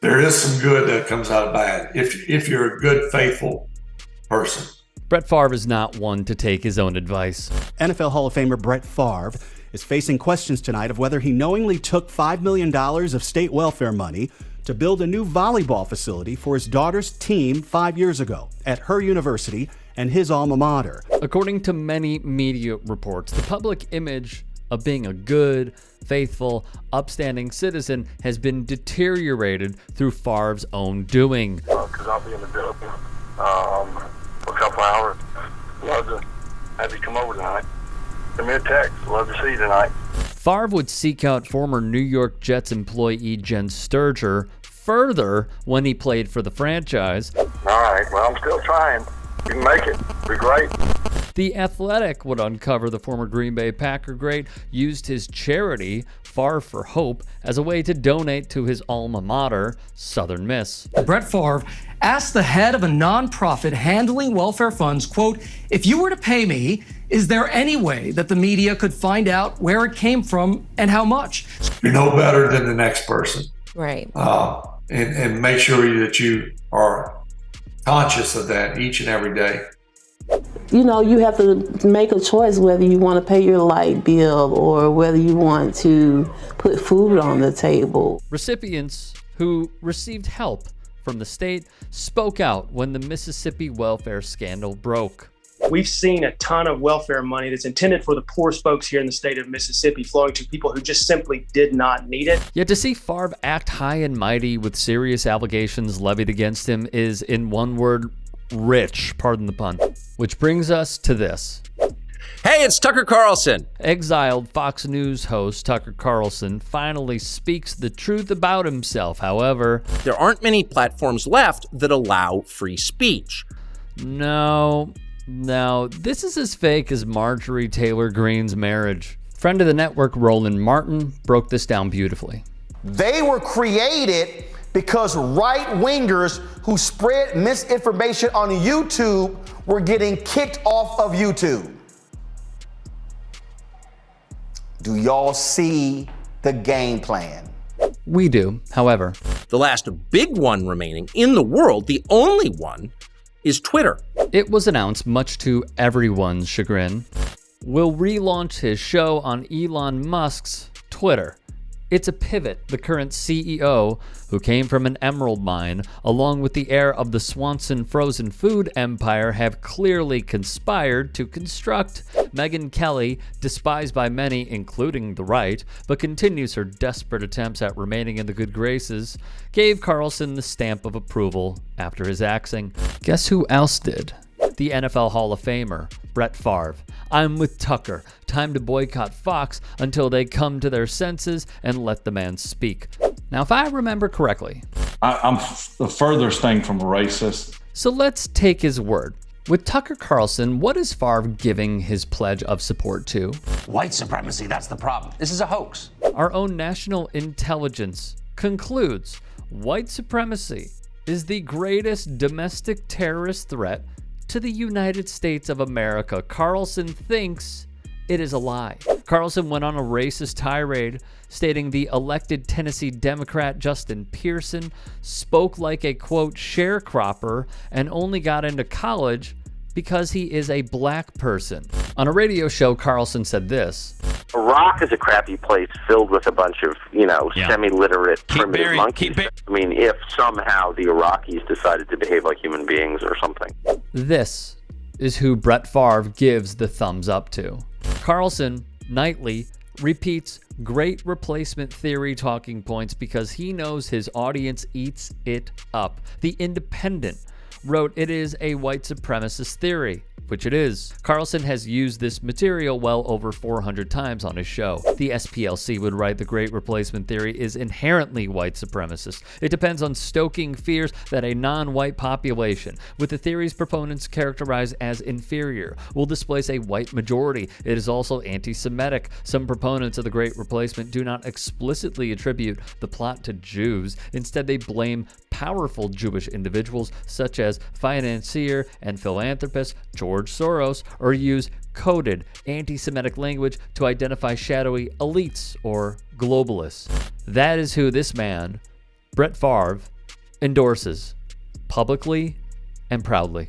there is some good that comes out of bad if you're a good, faithful person. Brett Favre is not one to take his own advice. NFL Hall of Famer Brett Favre is facing questions tonight of whether he knowingly took $5 million of state welfare money to build a new volleyball facility for his daughter's team 5 years ago at her university and his alma mater. According to many media reports, the public image of being a good, faithful, upstanding citizen has been deteriorated through Favre's own doing. Because I'll be in the building for a couple hours. Love to have you come over tonight. Send me a text. Love to see you tonight. Favre would seek out former New York Jets employee Jen Sturger further when he played for the franchise. All right, well, I'm still trying. You can make it. Be great. The Athletic would uncover the former Green Bay Packer great used his charity, Favre for Hope, as a way to donate to his alma mater, Southern Miss. Brett Favre asked the head of a nonprofit handling welfare funds, quote, "If you were to pay me, is there any way that the media could find out where it came from and how much?" You're no better than the next person. Right. And make sure that you are conscious of that each and every day. You know, you have to make a choice whether you want to pay your light bill or whether you want to put food on the table. Recipients who received help from the state spoke out when the Mississippi welfare scandal broke. We've seen a ton of welfare money that's intended for the poorest folks here in the state of Mississippi flowing to people who just simply did not need it. Yet to see Favre act high and mighty with serious allegations levied against him is, in one word, rich, pardon the pun. Which brings us to this. Hey, it's Tucker Carlson. Exiled Fox News host Tucker Carlson finally speaks the truth about himself. However, there aren't many platforms left that allow free speech. No, this is as fake as Marjorie Taylor Greene's marriage. Friend of the network, Roland Martin, broke this down beautifully. They were created because right-wingers who spread misinformation on YouTube were getting kicked off of YouTube. Do y'all see the game plan? We do, however. The last big one remaining in the world, the only one, is Twitter. It was announced, much to everyone's chagrin, will relaunch his show on Elon Musk's Twitter. It's a pivot. The current CEO, who came from an emerald mine, along with the heir of the Swanson frozen food empire, have clearly conspired to construct. Megyn Kelly, despised by many, including the right, but continues her desperate attempts at remaining in the good graces, gave Carlson the stamp of approval after his axing. Guess who else did? The NFL Hall of Famer, Brett Favre. I'm with Tucker. Time to boycott Fox until they come to their senses and let the man speak. Now, if I remember correctly, I'm the furthest thing from a racist. So let's take his word. With Tucker Carlson, what is Favre giving his pledge of support to? White supremacy, that's the problem. This is a hoax. Our own national intelligence concludes white supremacy is the greatest domestic terrorist threat to the United States of America. Carlson thinks it is a lie. Carlson went on a racist tirade, stating the elected Tennessee Democrat Justin Pearson spoke like a, quote, sharecropper and only got into college because he is a black person. On a radio show, Carlson said this. Iraq is a crappy place filled with a bunch of, semi-literate primitive monkeys. I mean, if somehow the Iraqis decided to behave like human beings or something. This is who Brett Favre gives the thumbs up to. Carlson nightly repeats great replacement theory talking points because he knows his audience eats it up. The Independent wrote it is a white supremacist theory, which it is. Carlson has used this material well over 400 times on his show. The SPLC would write the Great Replacement Theory is inherently white supremacist. It depends on stoking fears that a non-white population, with the theory's proponents characterized as inferior, will displace a white majority. It is also anti-Semitic. Some proponents of the Great Replacement do not explicitly attribute the plot to Jews. Instead, they blame powerful Jewish individuals such as financier and philanthropist George Soros, or use coded anti-Semitic language to identify shadowy elites or globalists. That is who this man, Brett Favre endorses publicly and proudly.